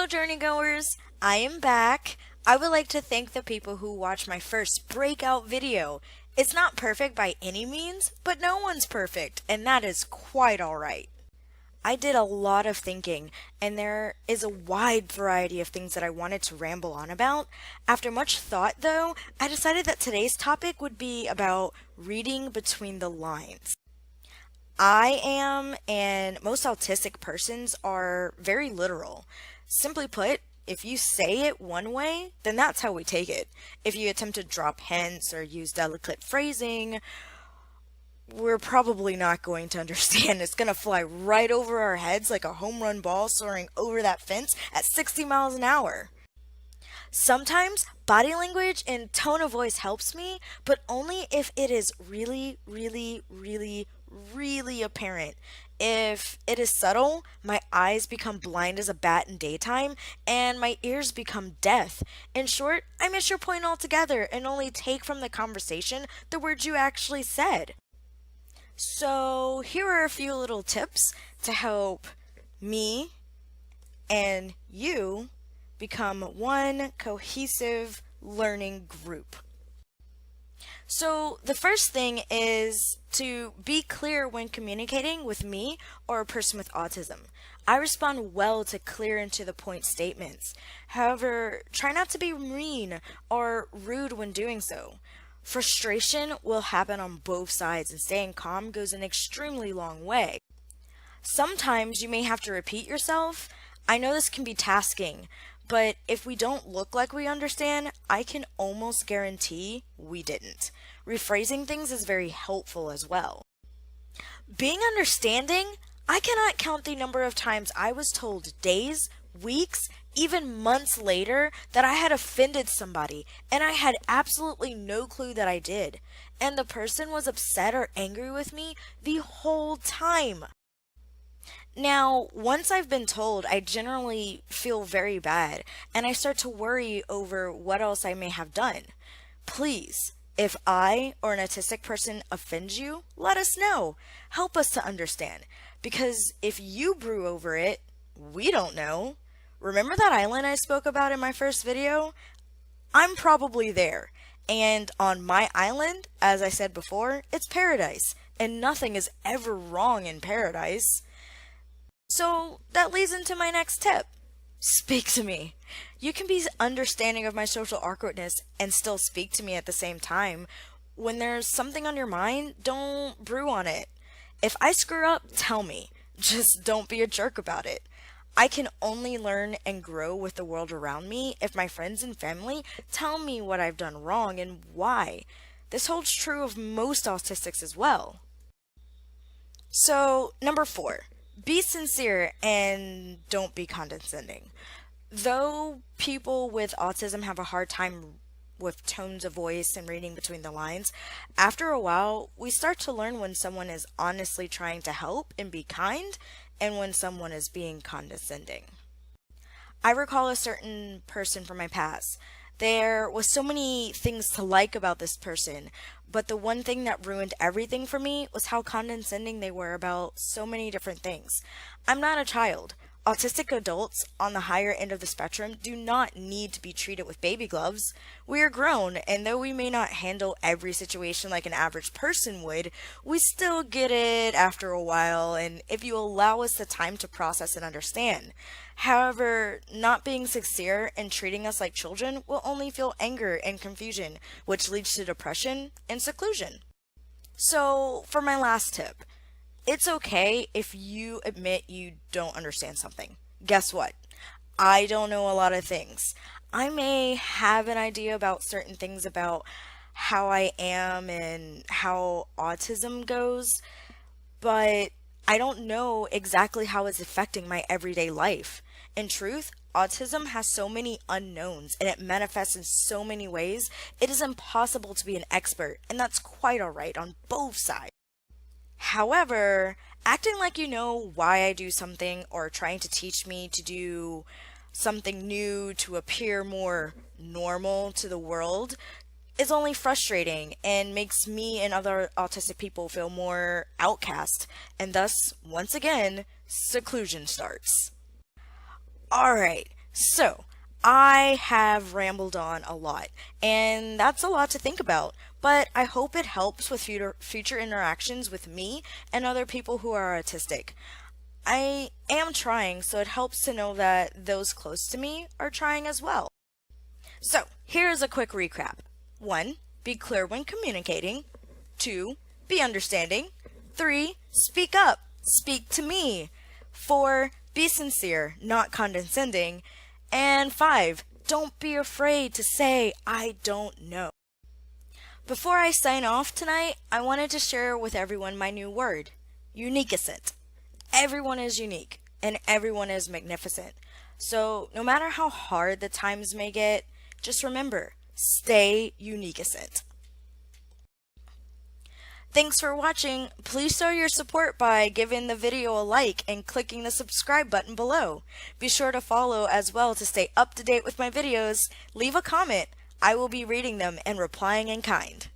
Hello, journeygoers! I am back. I would like to thank the people who watched my first breakout video. It's not perfect by any means, but no one's perfect, and that is quite alright. I did a lot of thinking, and there is a wide variety of things that I wanted to ramble on about. After much thought, though, I decided that today's topic would be about reading between the lines. I am, and most autistic persons are very literal. Simply put, if you say it one way, then that's how we take it. If you attempt to drop hints or use delicate phrasing, we're probably not going to understand. It's going to fly right over our heads like a home run ball soaring over that fence at 60 miles an hour. Sometimes body language and tone of voice helps me, but only if it is really, really, really, really apparent. If it is subtle, my eyes become blind as a bat in daytime, and my ears become deaf. In short, I miss your point altogether and only take from the conversation the words you actually said. So, here are a few little tips to help me and you become one cohesive learning group. So the first thing is to be clear when communicating with me or a person with autism. I respond well to clear and to the point statements. However, try not to be mean or rude when doing so. Frustration will happen on both sides, and staying calm goes an extremely long way. Sometimes you may have to repeat yourself. I know this can be tasking, but if we don't look like we understand, I can almost guarantee we didn't. Rephrasing things is very helpful as well. Being understanding, I cannot count the number of times I was told days, weeks, even months later that I had offended somebody, and I had absolutely no clue that I did. And the person was upset or angry with me the whole time. Now, once I've been told, I generally feel very bad, and I start to worry over what else I may have done. Please, if I or an autistic person offends you, let us know. Help us to understand. Because if you brew over it, we don't know. Remember that island I spoke about in my first video? I'm probably there. And on my island, as I said before, it's paradise. And nothing is ever wrong in paradise. So that leads into my next tip. Speak to me. You can be understanding of my social awkwardness and still speak to me at the same time. When there's something on your mind, don't brew on it. If I screw up, tell me. Just don't be a jerk about it. I can only learn and grow with the world around me if my friends and family tell me what I've done wrong and why. This holds true of most autistics as well. So, number 4. Be sincere and don't be condescending. Though people with autism have a hard time with tones of voice and reading between the lines, after a while, we start to learn when someone is honestly trying to help and be kind, and when someone is being condescending. I recall a certain person from my past. There was so many things to like about this person, but the one thing that ruined everything for me was how condescending they were about so many different things. I'm not a child. Autistic adults on the higher end of the spectrum do not need to be treated with baby gloves. We are grown, and though we may not handle every situation like an average person would, we still get it after a while, and if you allow us the time to process and understand. However, not being sincere and treating us like children will only feel anger and confusion, which leads to depression and seclusion. So, for my last tip, it's okay if you admit you don't understand something. Guess what? I don't know a lot of things. I may have an idea about certain things about how I am and how autism goes, but I don't know exactly how it's affecting my everyday life. In truth, autism has so many unknowns and it manifests in so many ways, it is impossible to be an expert, and that's quite alright on both sides. However, acting like you know why I do something or trying to teach me to do something new to appear more normal to the world is only frustrating and makes me and other autistic people feel more outcast, and thus, once again, seclusion starts. Alright, So, I have rambled on a lot, and that's a lot to think about, but I hope it helps with future interactions with me and other people who are autistic. I am trying, so it helps to know that those close to me are trying as well. So, here's a quick recap. 1. Be clear when communicating. 2. Be understanding. 3. Speak up. Speak to me. 4. Be sincere, not condescending. And 5. Don't be afraid to say, I don't know. Before I sign off tonight, I wanted to share with everyone my new word, uniquisant. Everyone is unique, and everyone is magnificent. So, no matter how hard the times may get, just remember, stay uniquisant. Thanks for watching. Please show your support by giving the video a like and clicking the subscribe button below. Be sure to follow as well to stay up to date with my videos. Leave a comment. I will be reading them and replying in kind.